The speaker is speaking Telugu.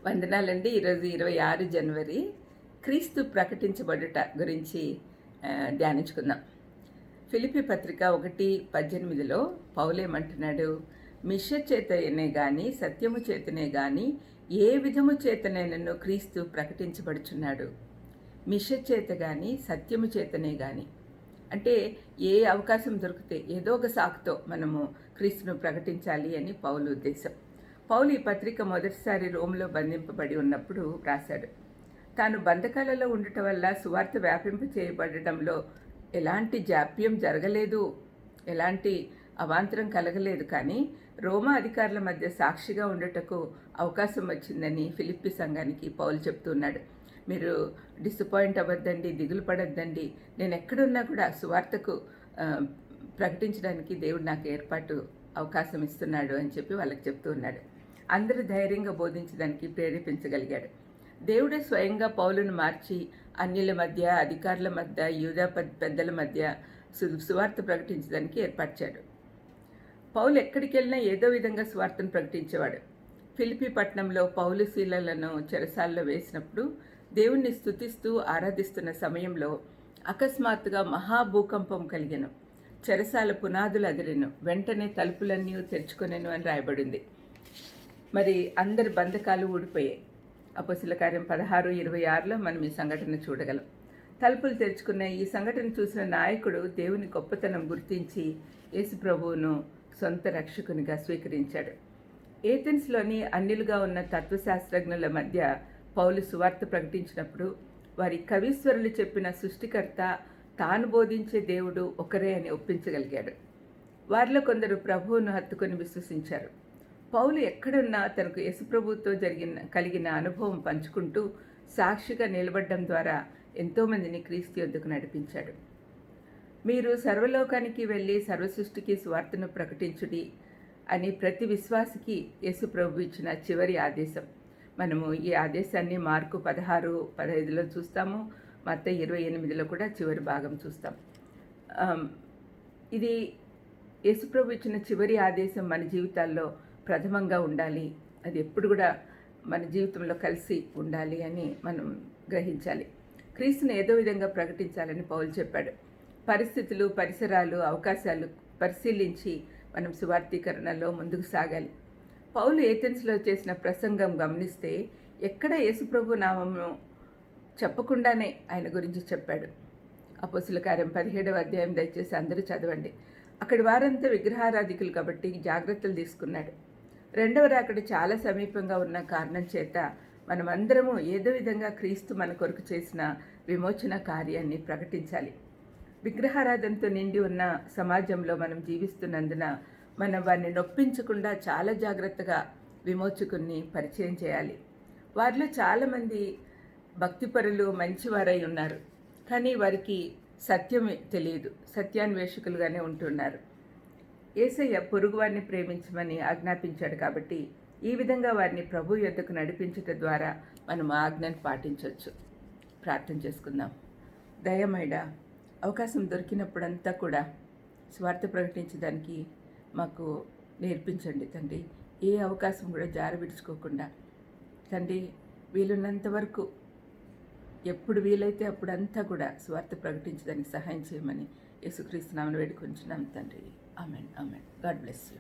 వందనాలండి. ఈరోజు 26 జనవరి క్రీస్తు ప్రకటించబడుట గురించి ధ్యానించుకుందాం. ఫిలిప్పీ పత్రిక 1:18లో పౌలేమంటున్నాడు, మిష చేతనే గాని సత్యము చేతనే గాని ఏ విధము చేతనైనను క్రీస్తు ప్రకటించబడుచున్నాడు. మిష చేత గాని సత్యము చేతనే గాని అంటే ఏ అవకాశం దొరికితే ఏదో ఒక సాకుతో మనము క్రీస్తును ప్రకటించాలి అని పౌలు ఉద్దేశం. పౌలు ఈ పత్రిక మొదటిసారి రోమ్లో బంధింపబడి ఉన్నప్పుడు రాశాడు. తాను బంధకాలలో ఉండటం వల్ల సువార్త వ్యాపింప చేయబడటంలో ఎలాంటి జాప్యం జరగలేదు, ఎలాంటి అవాంతరం కలగలేదు. కానీ రోమా అధికారుల మధ్య సాక్షిగా ఉండటకు అవకాశం వచ్చిందని ఫిలిప్పీ సంఘానికి పౌలు చెప్తున్నాడు. మీరు డిసప్పాయింట్ అవ్వద్దండి, దిగులు పడద్దండి, నేను ఎక్కడున్నా కూడా సువార్తకు ప్రకటించడానికి దేవుడు నాకు అవకాశం ఇస్తున్నాడు అని చెప్పి వాళ్ళకి చెప్తూ ఉన్నాడు. అందరూ ధైర్యంగా బోధించడానికి ప్రేరేపించగలిగాడు. దేవుడే స్వయంగా పౌలును మార్చి అన్యుల మధ్య, అధికారుల మధ్య, యూదా పెద్దల మధ్య సువార్త ప్రకటించడానికి ఏర్పరిచాడు. పౌలు ఎక్కడికి వెళ్ళినా ఏదో విధంగా సువార్తను ప్రకటించేవాడు. ఫిలిప్పీ పట్టణంలో పౌలు శీలలను చెరసాల్లో వేసినప్పుడు దేవుణ్ణి స్తుతిస్తూ ఆరాధిస్తున్న సమయంలో అకస్మాత్తుగా మహాభూకంపం కలిగెను. చెరసాల పునాదులు అదిరెను. వెంటనే తలుపులన్నీ తెరుచుకొనెను అని రాయబడింది. మరి అందరి బంధకాలు ఊడిపోయాయి. అపొస్తలుల కార్యం 16:26లో మనం ఈ సంఘటన చూడగలం. తలుపులు తెరుచుకున్న ఈ సంఘటన చూసిన నాయకుడు దేవుని గొప్పతనం గుర్తించి యేసు ప్రభువును సొంత రక్షకునిగా స్వీకరించాడు. ఏథెన్స్లోని అన్యులుగా ఉన్న తత్వశాస్త్రజ్ఞుల మధ్య పౌలు సువార్త ప్రకటించినప్పుడు వారి కవీశ్వరులు చెప్పిన సృష్టికర్త, తాను బోధించే దేవుడు ఒకరే అని ఒప్పించగలిగాడు. వారిలో కొందరు ప్రభువును హత్తుకొని విశ్వసించారు. పౌలు ఎక్కడున్నా తనకు యేసుప్రభువుతో కలిగిన అనుభవం పంచుకుంటూ సాక్షిగా నిలబడడం ద్వారా ఎంతోమందిని క్రీస్తు యొద్దకు నడిపించాడు. మీరు సర్వలోకానికి వెళ్ళి సర్వసృష్టికి సువార్తను ప్రకటించుడి అని ప్రతి విశ్వాసికి యేసుప్రభు ఇచ్చిన చివరి ఆదేశం. మనము ఈ ఆదేశాన్ని మార్కు 16:15లో చూస్తాము, మత్తయి 28లో కూడా చివరి భాగం చూస్తాం. ఇది యేసుప్రభు ఇచ్చిన చివరి ఆదేశం మన జీవితాల్లో ప్రథమంగా ఉండాలి. అది ఎప్పుడు కూడా మన జీవితంలో కలిసి ఉండాలి అని మనం గ్రహించాలి. క్రీస్తుని ఏదో విధంగా ప్రకటించాలని పౌలు చెప్పాడు. పరిస్థితులు, పరిసరాలు, అవకాశాలు పరిశీలించి మనం సువార్తీకరణలో ముందుకు సాగాలి. పౌలు ఏథెన్స్లో చేసిన ప్రసంగం గమనిస్తే ఎక్కడ యేసుప్రభు నామము చెప్పకుండానే ఆయన గురించి చెప్పాడు. అపొస్తలుల కార్యం 17వ అధ్యాయం దయచేసి అందరూ చదవండి. అక్కడి వారంతా విగ్రహారాధికులు కాబట్టి జాగ్రత్తలు తీసుకున్నాడు. రెండవ రాకడ చాలా సమీపంగా ఉన్న కారణం చేత మనమందరము ఏదో విధంగా క్రీస్తు మన కొరకు చేసిన విమోచన కార్యాన్ని ప్రకటించాలి. విగ్రహారాధనతో నిండి ఉన్న సమాజంలో మనం జీవిస్తున్నందున మనం వారిని నొప్పించకుండా చాలా జాగ్రత్తగా విమోచకుని పరిచయం చేయాలి. వారిలో చాలామంది భక్తిపరులు, మంచివారై ఉన్నారు. కానీ వారికి సత్యం తెలియదు, సత్యాన్వేషకులుగానే ఉంటున్నారు. యేసయ్య పొరుగువారిని ప్రేమించమని ఆజ్ఞాపించాడు. కాబట్టి ఈ విధంగా వారిని ప్రభు యొద్దకు నడిపించడం ద్వారా మనం ఆజ్ఞను పాటించవచ్చు. ప్రార్థన చేసుకుందాం. దయమైడా, అవకాశం దొరికినప్పుడంతా కూడా స్వార్థ ప్రకటించడానికి మాకు నేర్పించండి తండ్రి. ఏ అవకాశం కూడా జారవిడుచుకోకుండా తండ్రి, వీలున్నంత వరకు ఎప్పుడు వీలైతే అప్పుడంతా కూడా స్వార్థ ప్రకటించడానికి సహాయం చేయమని యేసుక్రీస్తు నామమున వేడుకొంచున్నాం తండ్రి. Amen. Amen. God bless you.